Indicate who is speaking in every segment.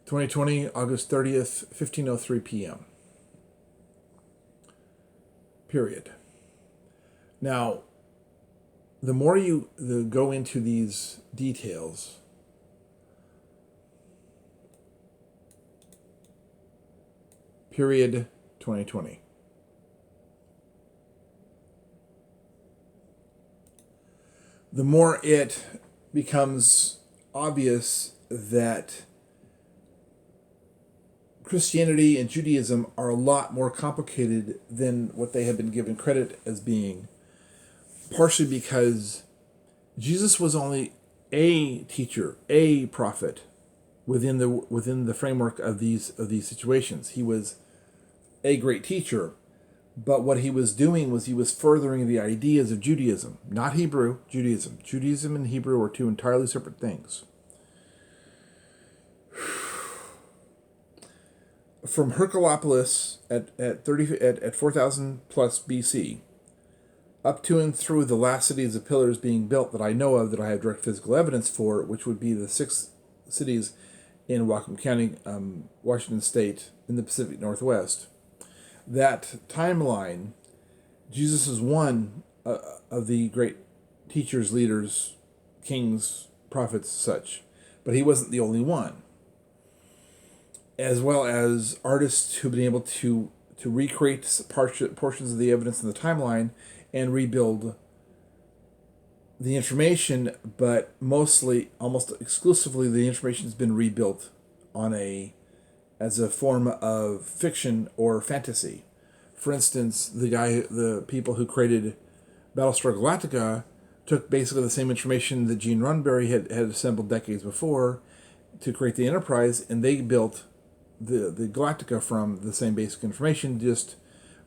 Speaker 1: 2020, August 30th, 15:03 p.m. Period. Now, the more you go into these details, period 2020. The more it becomes obvious that Christianity and Judaism are a lot more complicated than what they have been given credit as being, partially because Jesus was only a teacher, a prophet within the framework of these situations. He was a great teacher, but what he was doing was he was furthering the ideas of Judaism, not Hebrew, Judaism. Judaism and Hebrew are two entirely separate things. From Herculopolis at 4000 plus BC, up to and through the last cities of pillars being built that I know of, that I have direct physical evidence for, which would be the 6 cities in Whatcom County, Washington State, in the Pacific Northwest. That timeline, Jesus is one of the great teachers, leaders, kings, prophets, such, but he wasn't the only one. As well as artists who've been able to recreate portions of the evidence in the timeline and rebuild the information, but mostly, almost exclusively, the information has been rebuilt as a form of fiction or fantasy. For instance, the people who created Battlestar Galactica took basically the same information that Gene Roddenberry had assembled decades before to create the Enterprise, and they built the Galactica from the same basic information, just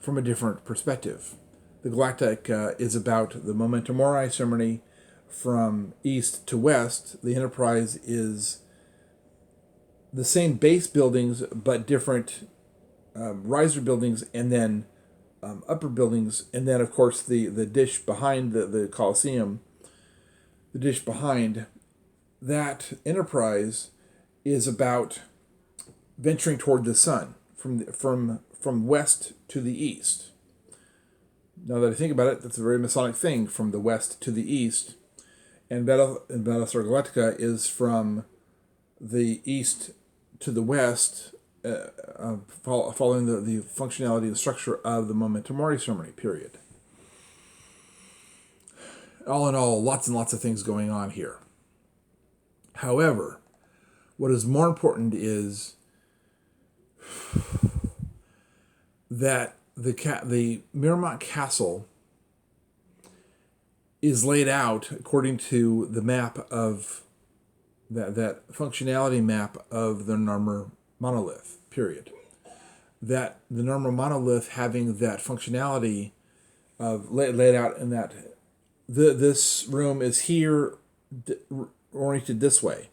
Speaker 1: from a different perspective. The Galactica is about the Memento Mori ceremony from east to west. The Enterprise is the same base buildings, but different riser buildings, and then upper buildings, and then, of course, the dish behind the Colosseum, the dish behind that Enterprise is about venturing toward the sun from west to the east. Now that I think about it, that's a very Masonic thing, from the west to the east. And Battlestar Galactica is from the east to the west, following the functionality and structure of the Memento Mori ceremony, period. All in all, lots and lots of things going on here. However, what is more important is that the Miramont Castle is laid out according to the map of that functionality map of the Narmer monolith, period. That the Narmer monolith having that functionality of laid out in that this room is here oriented this way.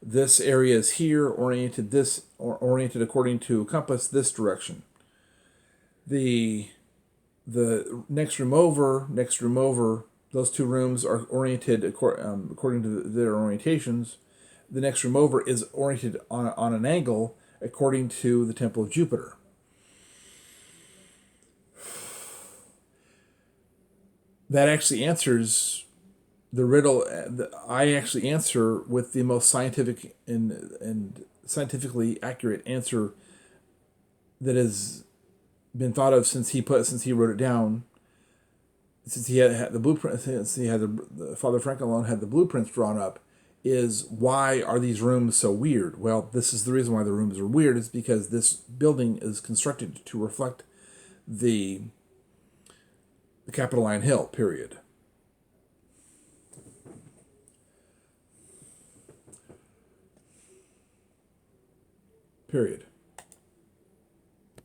Speaker 1: This area is here oriented according to a compass this direction. The next room over, those two rooms are oriented according to their orientations. The next room over is oriented on an angle according to the Temple of Jupiter. That actually answers the riddle. I actually answer with the most scientific and scientifically accurate answer that has been thought of since he wrote it down. Since he had the blueprint, since he had the Father Franklin had the blueprints drawn up, is why are these rooms so weird? Well, this is the reason why the rooms are weird, is because this building is constructed to reflect the Capitoline Hill, period. Period.